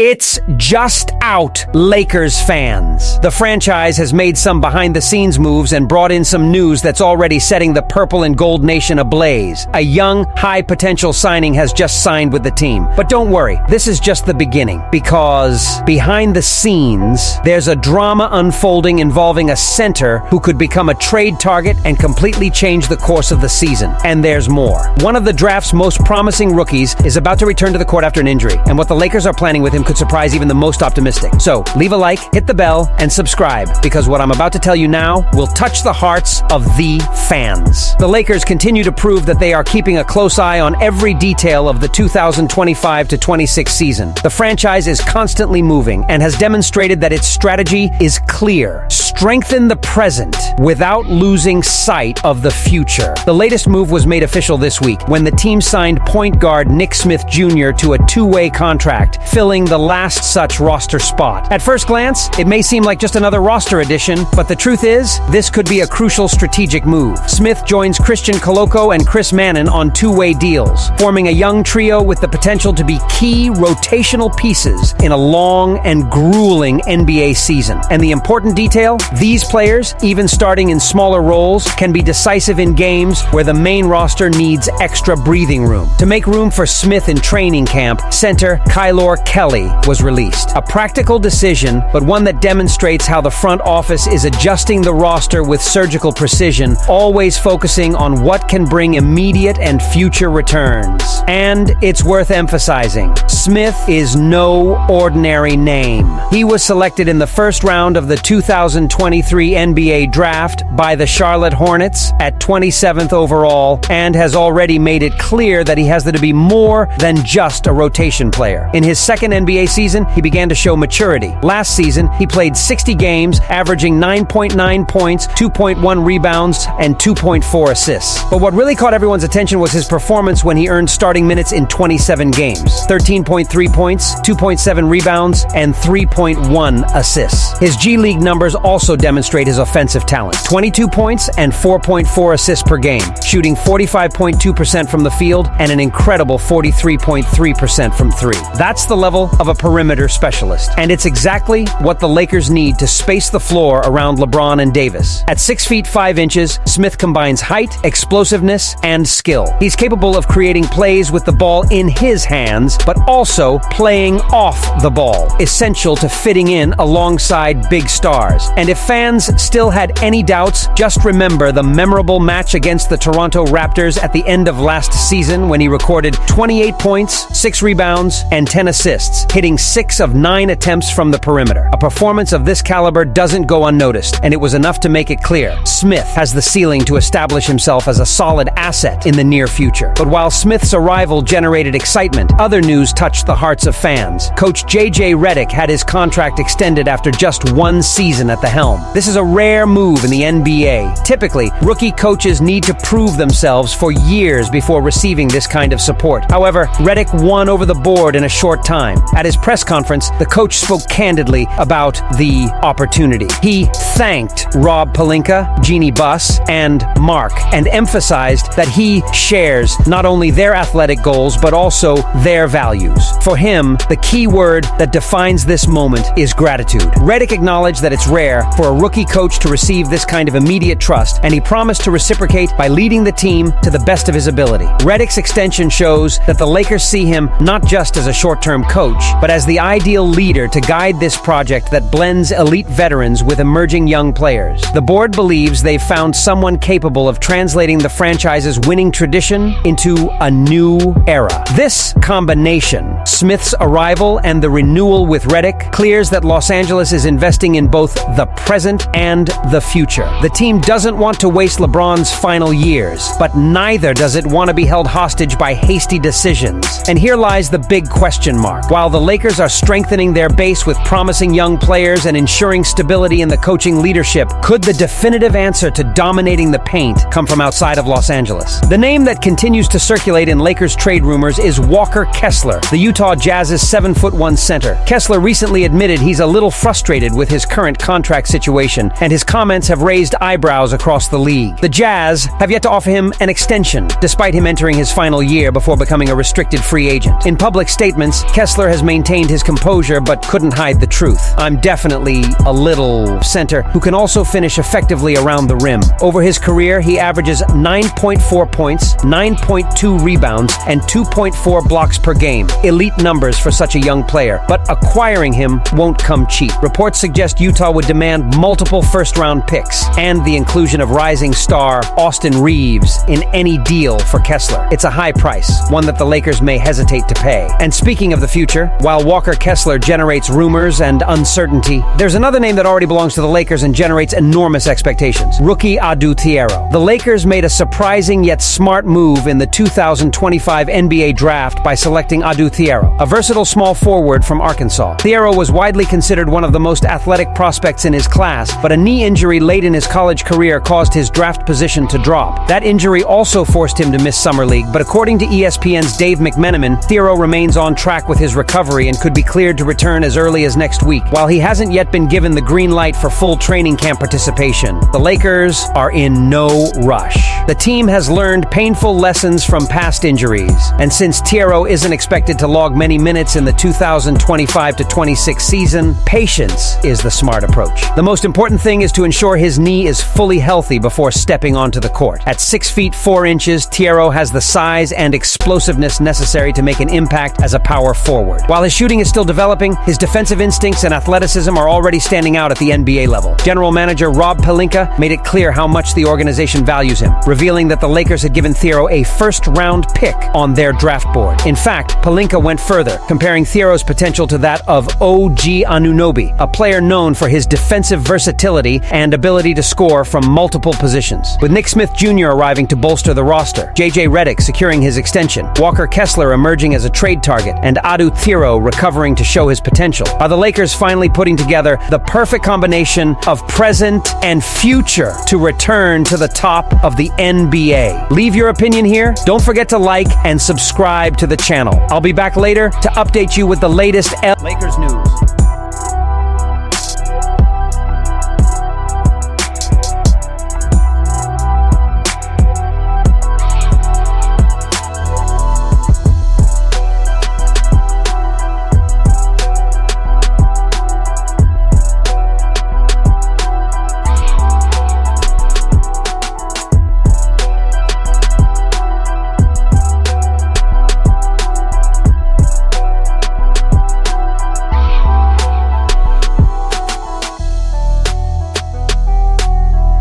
It's just out, Lakers fans. The franchise has made some behind-the-scenes moves and brought in some news that's already setting the purple and gold nation ablaze. A young, high-potential signing has just signed with the team. But don't worry, this is just the beginning. Because behind the scenes, there's a drama unfolding involving a center who could become a trade target and completely change the course of the season. And there's more. One of the draft's most promising rookies is about to return to the court after an injury, and what the Lakers are planning with him could surprise even the most optimistic. So, leave a like, hit the bell, and subscribe, because what I'm about to tell you now will touch the hearts of the fans. The Lakers continue to prove that they are keeping a close eye on every detail of the 2025-26 season. The franchise is constantly moving and has demonstrated that its strategy is clear. Strengthen the present without losing sight of the future. The latest move was made official this week when the team signed point guard Nick Smith Jr. to a two-way contract, filling the last such roster spot. At first glance, it may seem like just another roster addition, but the truth is, this could be a crucial strategic move. Smith joins Christian Koloko and Chris Mannon on two-way deals, forming a young trio with the potential to be key rotational pieces in a long and grueling NBA season. And the important detail, these players, even starting in smaller roles, can be decisive in games where the main roster needs extra breathing room. To make room for Smith in training camp, center Kylor Kelly was released. A practical decision, but one that demonstrates how the front office is adjusting the roster with surgical precision, always focusing on what can bring immediate and future returns. And it's worth emphasizing, Smith is no ordinary name. He was selected in the first round of the 2023 NBA Draft by the Charlotte Hornets at 27th overall and has already made it clear that he has to be more than just a rotation player. In his second NBA season, he began to show maturity. Last season, he played 60 games, averaging 9.9 points, 2.1 rebounds, and 2.4 assists. But what really caught everyone's attention was his performance when he earned starting minutes in 27 games. 13.3 points, 2.7 rebounds, and 3.1 assists. His G League numbers also demonstrate his offensive talent. 22 points and 4.4 assists per game, shooting 45.2% from the field and an incredible 43.3% from three. That's the level of a perimeter specialist, and it's exactly what the Lakers need to space the floor around LeBron and Davis. At 6 feet 5 inches, Smith combines height, explosiveness, and skill. He's capable of creating plays with the ball in his hands, but also playing off the ball, essential to fitting in alongside big stars. And if fans still had any doubts, just remember the memorable match against the Toronto Raptors at the end of last season when he recorded 28 points, 6 rebounds, and 10 assists, hitting 6 of 9 attempts from the perimeter. A performance of this caliber doesn't go unnoticed, and it was enough to make it clear Smith has the ceiling to establish himself as a solid asset in the near future. But while Smith's arrival generated excitement, other news touched the hearts of fans. Coach J.J. Redick had his contract extended after just one season at the helm. This is a rare move in the NBA. Typically, rookie coaches need to prove themselves for years before receiving this kind of support. However, Redick won over the board in a short time. At his press conference, the coach spoke candidly about the opportunity. He thanked Rob Pelinka, Jeannie Buss, and Mark, and emphasized that he shares not only their athletic goals, but also their values. For him, the key word that defines this moment is gratitude. Redick acknowledged that it's rare for a rookie coach to receive this kind of immediate trust, and he promised to reciprocate by leading the team to the best of his ability. Redick's extension shows that the Lakers see him not just as a short-term coach, but as the ideal leader to guide this project that blends elite veterans with emerging young players. The board believes they've found someone capable of translating the franchise's winning tradition into a new era. This combination, Smith's arrival and the renewal with Redick, clears that Los Angeles is investing in both the present and the future. The team doesn't want to waste LeBron's final years, but neither does it want to be held hostage by hasty decisions. And here lies the big question mark. While the Lakers are strengthening their base with promising young players and ensuring stability in the coaching leadership, could the definitive answer to dominating the paint come from outside of Los Angeles? The name that continues to circulate in Lakers trade rumors is Walker Kessler, the Utah Jazz's 7'1" center. Kessler recently admitted he's a little frustrated with his current contract situation, and his comments have raised eyebrows across the league. The Jazz have yet to offer him an extension, despite him entering his final year before becoming a restricted free agent. In public statements, Kessler has maintained his composure but couldn't hide the truth. I'm definitely a little center who can also finish effectively around the rim. Over his career, he averages 9.4 points, 9.2 rebounds, and 2.4 blocks per game. Elite numbers for such a young player, but acquiring him won't come cheap. Reports suggest Utah would demand multiple first-round picks and the inclusion of rising star Austin Reeves in any deal for Kessler. It's a high price, one that the Lakers may hesitate to pay. And speaking of the future, while Walker Kessler generates rumors and uncertainty, there's another name that already belongs to the Lakers and generates enormous expectations. Rookie Adou Thiero. The Lakers made a surprising yet smart move in the 2025 NBA draft by selecting Adou Thiero, a versatile small forward from Arkansas. Thiero was widely considered one of the most athletic prospects in his class, but a knee injury late in his college career caused his draft position to drop. That injury also forced him to miss Summer League, but according to ESPN's Dave McMenamin, Thiero remains on track with his recovery and could be cleared to return as early as next week. While he hasn't yet been given the green light for full training camp participation, the Lakers are in no rush. The team has learned painful lessons from past injuries, and since Thiero isn't expected to log many minutes in the 2025-26 season, patience is the smart approach. The most important thing is to ensure his knee is fully healthy before stepping onto the court. At 6 feet 4 inches, Thiero has the size and explosiveness necessary to make an impact as a power forward. While his shooting is still developing, his defensive instincts and athleticism are already standing out at the NBA level. General manager Rob Pelinka made it clear how much the organization values him, revealing that the Lakers had given Thiero a first-round pick on their draft board. In fact, Pelinka went further, comparing Thiero's potential to that of OG Anunoby, a player known for his defensive versatility and ability to score from multiple positions. With Nick Smith Jr. arriving to bolster the roster, JJ Redick securing his extension, Walker Kessler emerging as a trade target, and Adou Thiero recovering to show his potential, are the Lakers finally putting together the perfect combination of present and future to return to the top of the NBA. Leave your opinion here. Don't forget to like and subscribe to the channel. I'll be back later to update you with the latest Lakers news.